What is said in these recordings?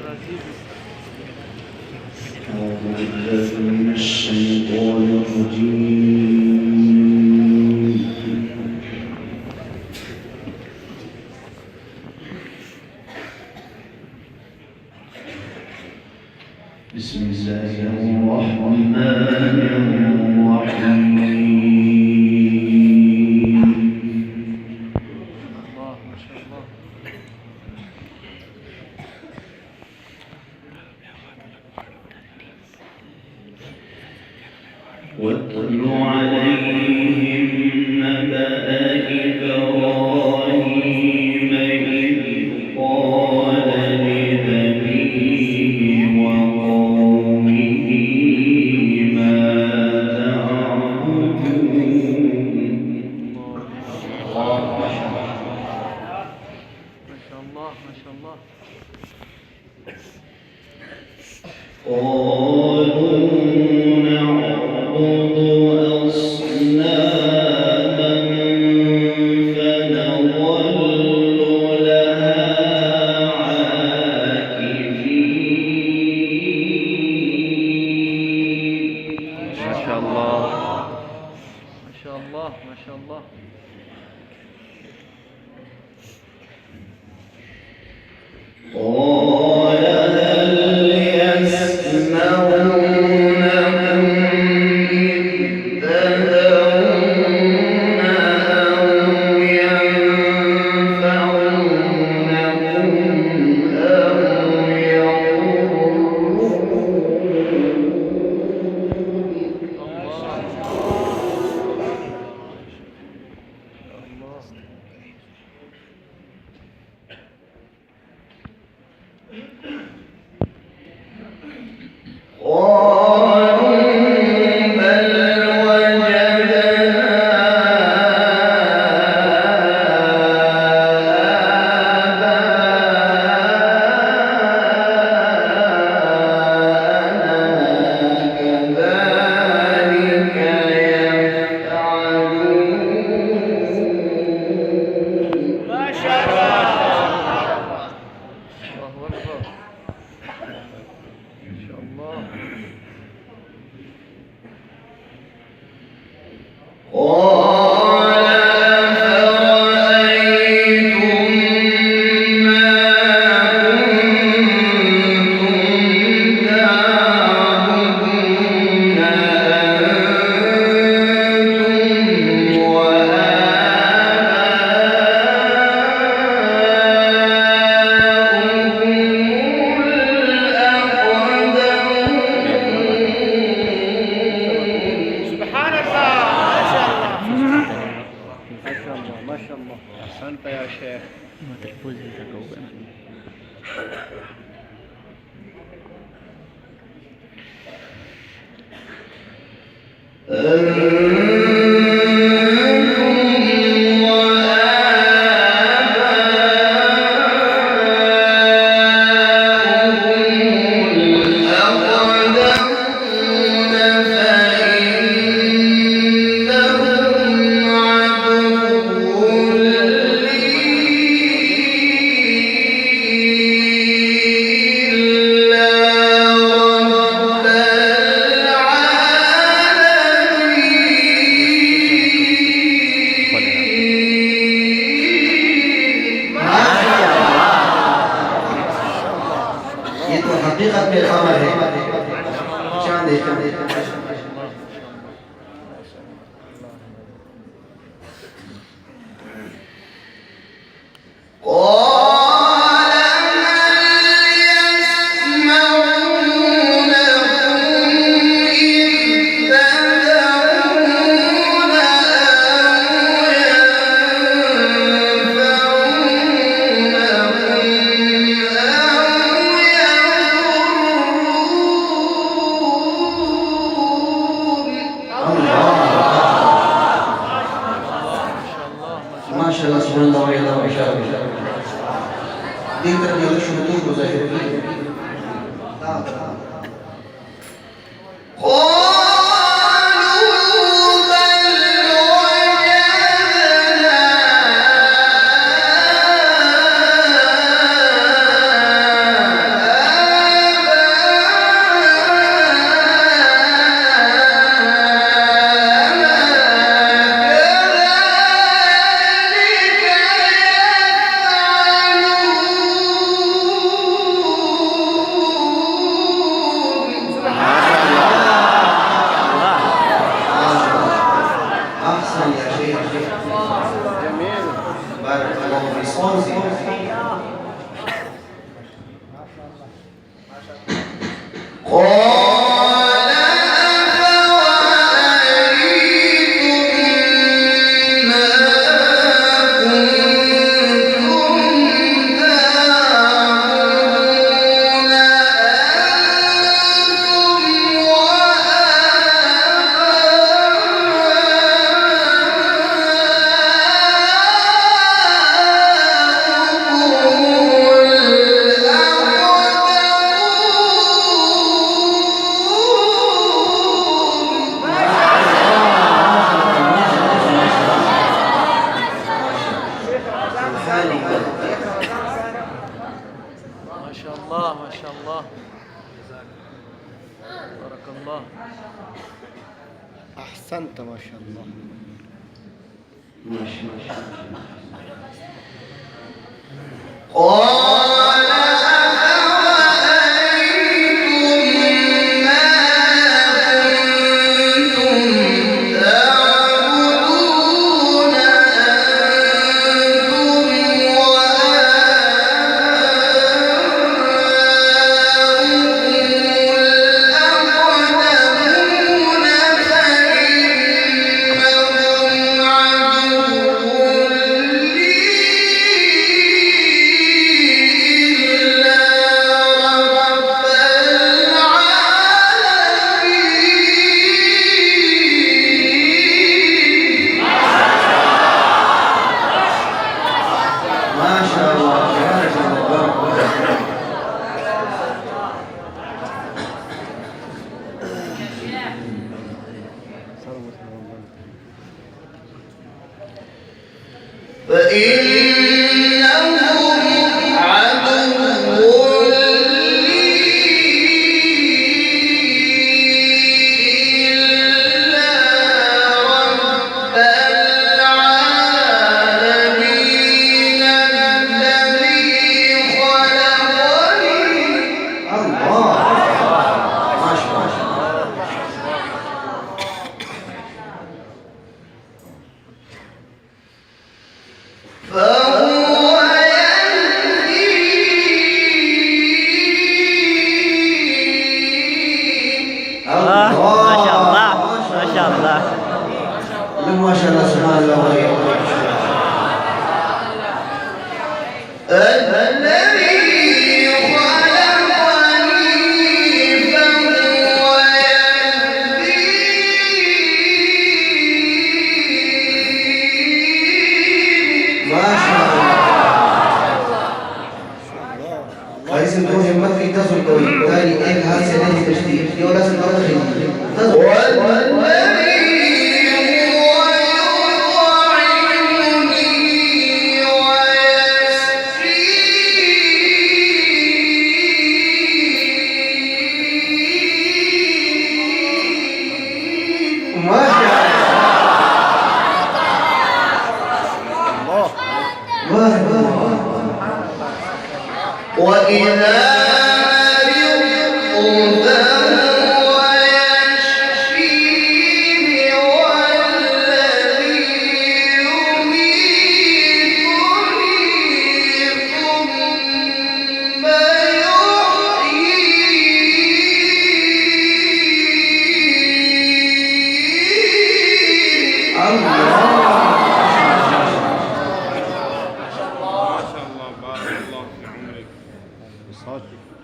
بسم الله الرحمن الرحيم. واتل عليهم نبأ إبراهيم إذ قال لأبيه وقومه ما تعبدون. ما شاء الله ما شاء الله. قالوا نعبد أصناما فنظل لها عاكفين. ما شاء الله ما شاء الله ما شاء الله. قال هل يسمعونكم إذ تدعون أو ينفعونكم أو أحسنت يا شيخ. ما تلفوز تجاوبنا. حقيقة में खबर है चांद है ما شاء الله سبحان الله وحده وإشارة دي ترى يلا شو بتقول وظاهر فوزي. ما شاء الله ما شاء الله. بارك الله. أحسنت ما شاء الله. ماشي ماشي. ما شاء الله ما شاء الله. ما شاء الله سبحان الله. لازم تكون همت في تصل قوي. ثاني एक हाथ से नहीं तशदीद ये वाला से बहुत وإذا صوتك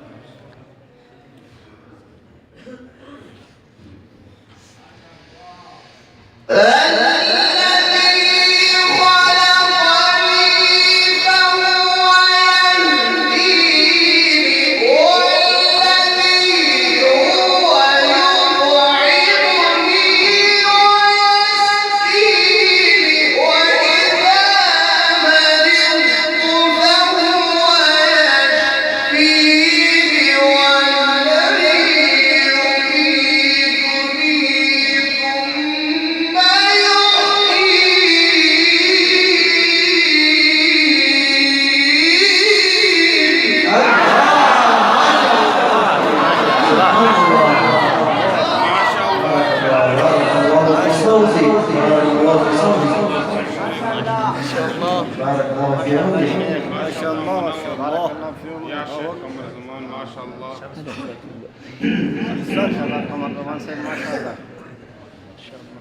الله. بارك الله فيهم. ما شاء الله ما شاء الله. يا شيخ عمر زمان ما شاء الله. أحسن عمر زمان سيد ما شاء الله. ما شاء الله ما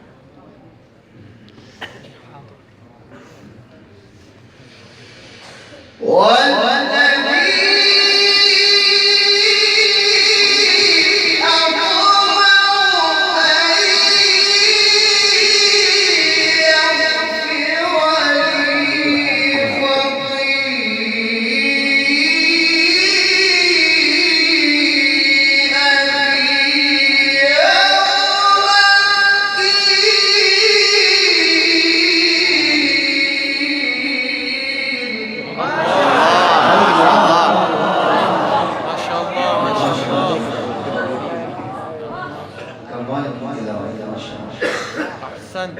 شاء الله. ما شاء الله. أحسنت.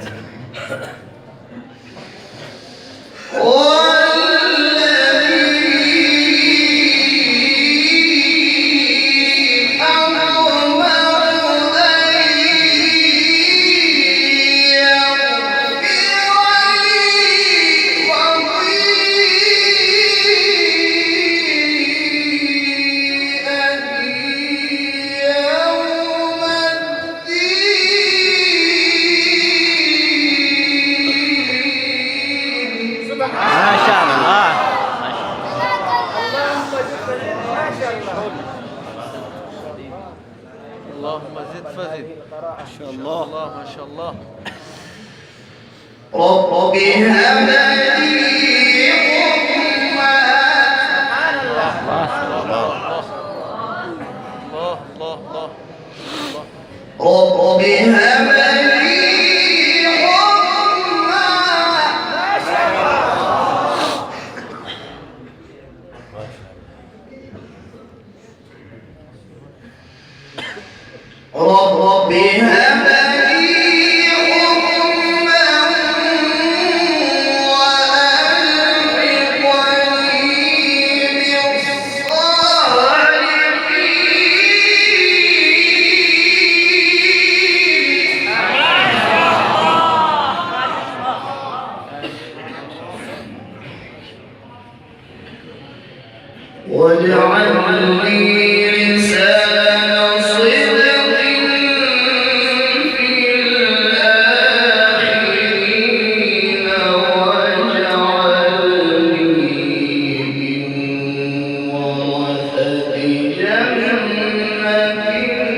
ما شاء الله. اللهم زد فزد. ما شاء الله. ما شاء الله. رب هب لي حكما الله الله الله. رب هب لي رب هب لي حكما واجعل لي لسان صدق في الآخرين واجعلني من ورثة جنة النعيم.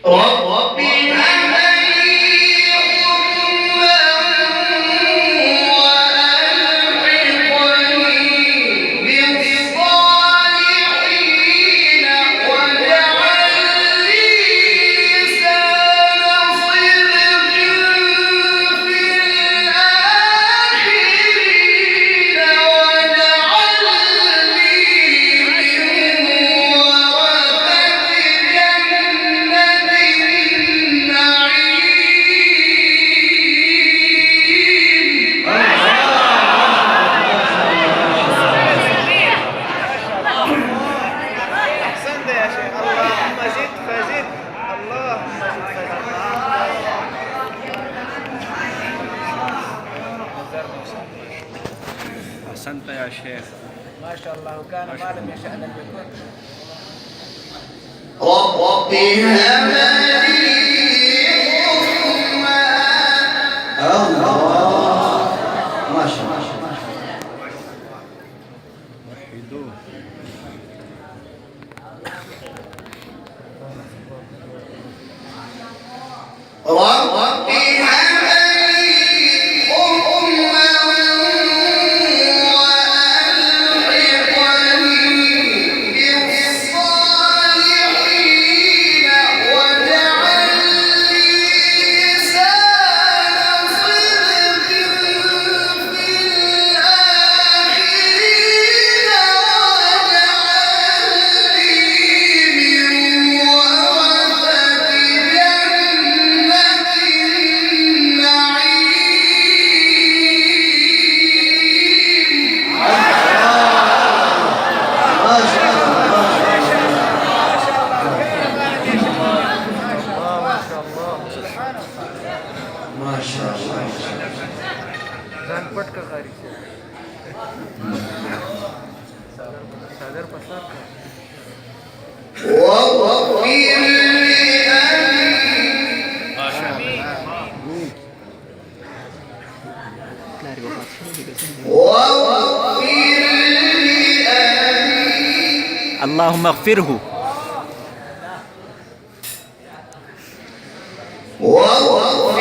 رب هب لي حكما وألحقني بالصالحين واجعل لي لسان صدق في الآخرين واجعلني من ورثة جنة النعيم. أحسنت يا شيخ. اللهم زد فزد. اللهم زد فزد. أحسنت يا شيخ. ما شاء الله. وكان ما لم يشأ لم يكن. رب هب لي حكما الله. ما شاء الله. وحدوه. رب هب لي حكما وألحقني بالصالحين واجعل ځان پټ کا غاری سے صدر پسار کا واغفر اللهم اغفره واغفر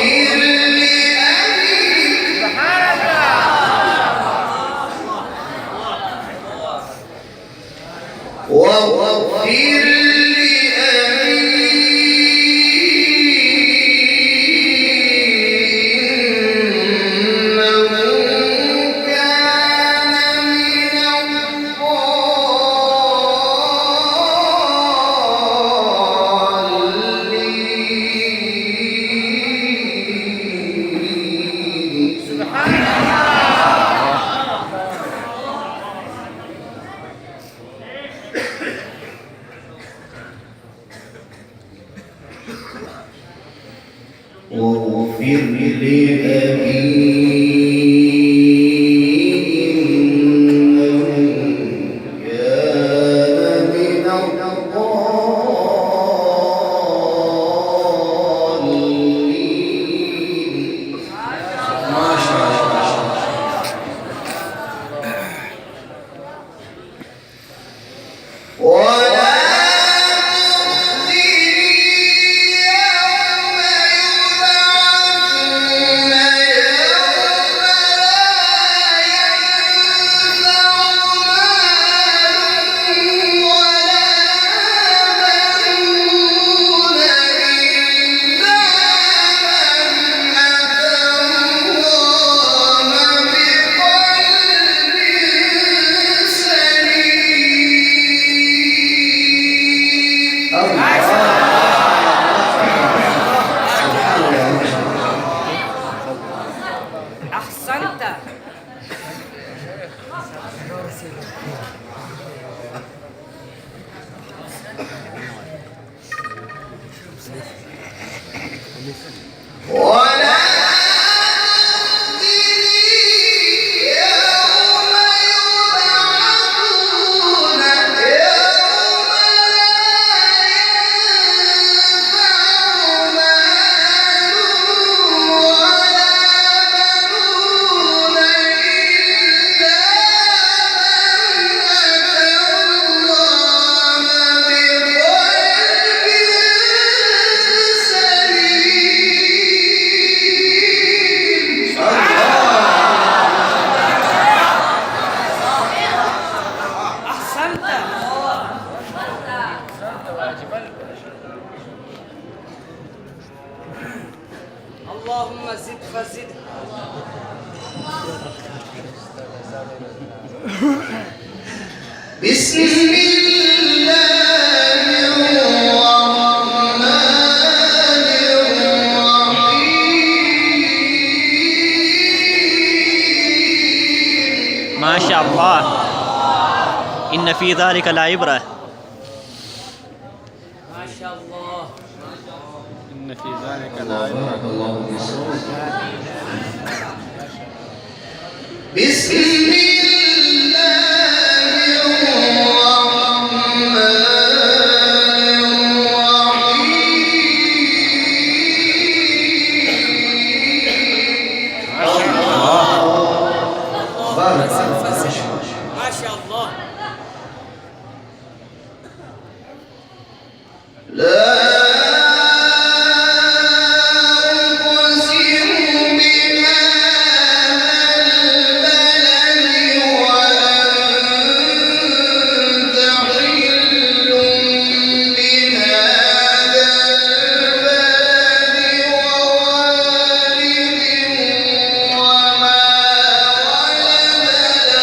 احسنت اللهم زد فزد بسم الله الرحمن الرحيم ما شاء الله إن في ذلك لعبرة ما شاء الله إن في ذلك بارك الله في الصوت. بسم الله الرحمن الرحيم بارك زد الله فزد فيك. ما شاء الله لا أقسم بهذا البلد وأنت حل بهذا البلد ووالد وما ولد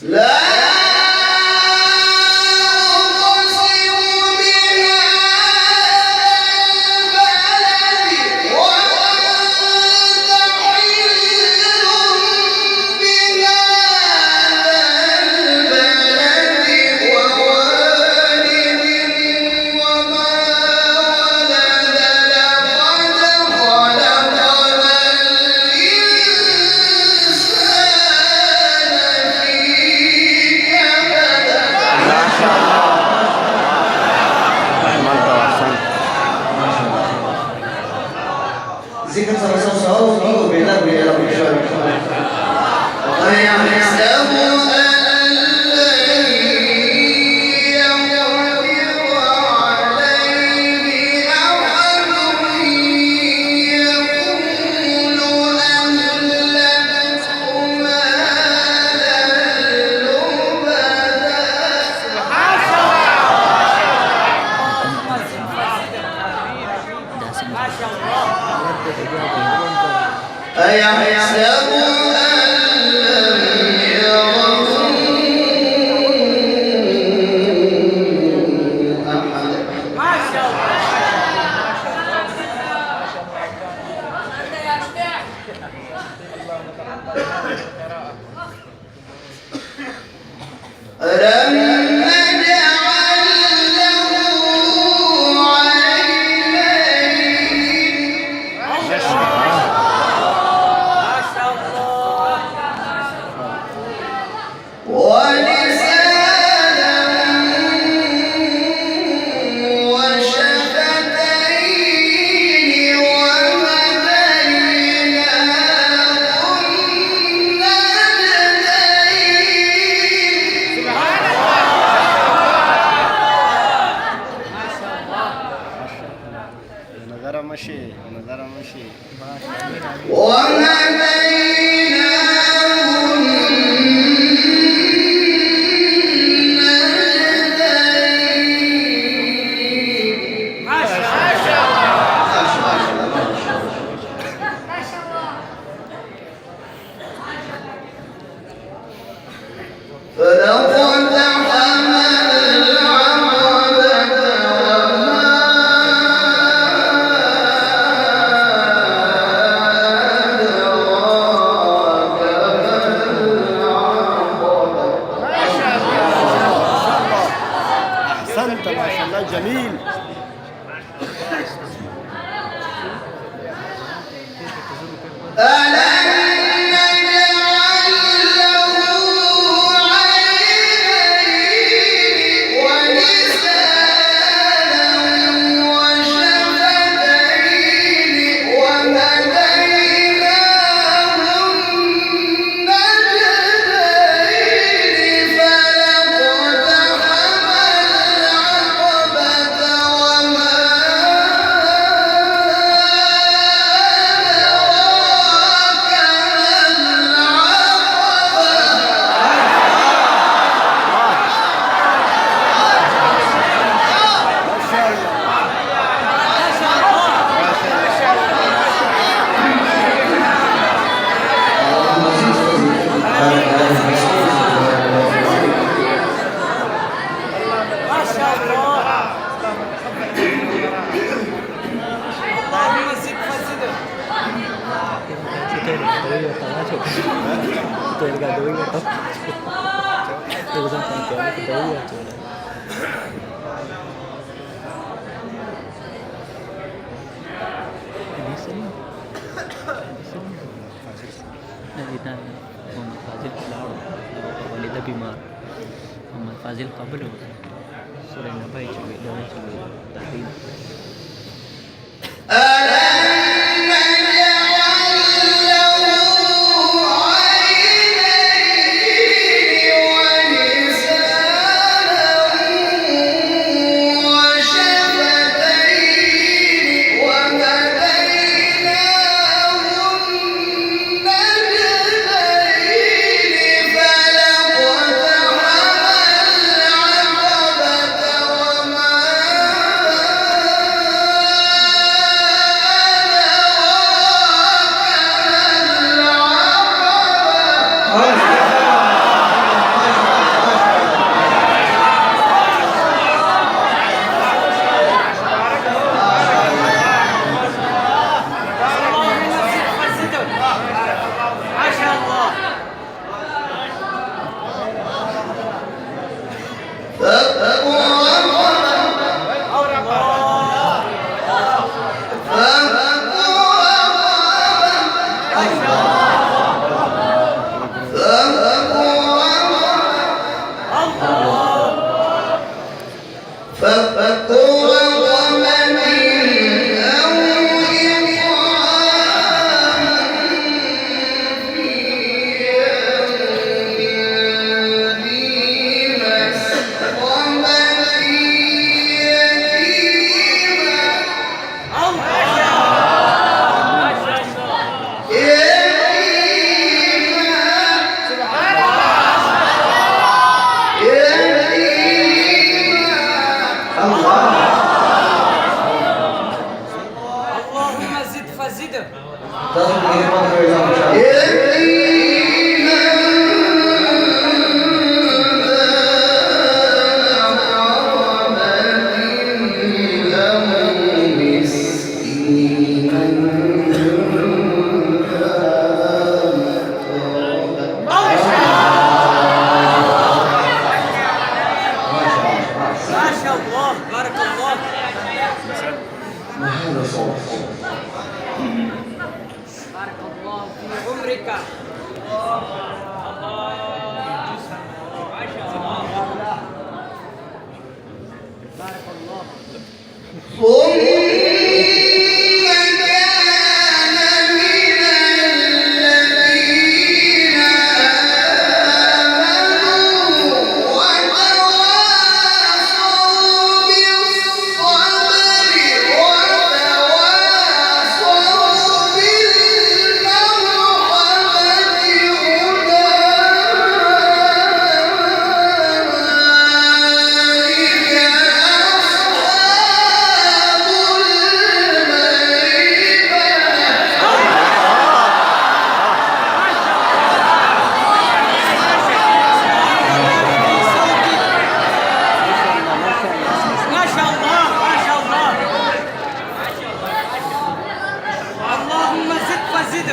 لا ذكر صلى الله عليه وسلم بيننا وبين رب العالمين. ويحسب أن لن يقدر عليه أحد يقول أهلكت مالا لبدا أيحسب أن لم يره أحد ألم نجعل له عينين ولسانا وشفتين وهديناه النجدين نظر مشي نظر مشي وهديناه النجدين فلقد حمل العقبة احسنت ما شاء الله جميل. ألم نجعل له عينين ولسانا وشفتين وهديناه النجدين فلقد حمل العقبة وما محمد فاضل في العرض والده बीमार محمد فاضل قبل سورة النبأ چوي دوله چوي تحريم ألم نجعل له عينين ولسانا وشفتين وهديناه النجدين تصل كلمات الله إن شاء الله. ما شاء الله بارك الله. ما هذا صوت؟ بارك الله في عمرك. بارك الله. ثم كان من الذين آمنوا وتواصوا بالصبر وتواصوا بالمرحمة ما شاء الله ما شاء الله. اللهم زد فزد.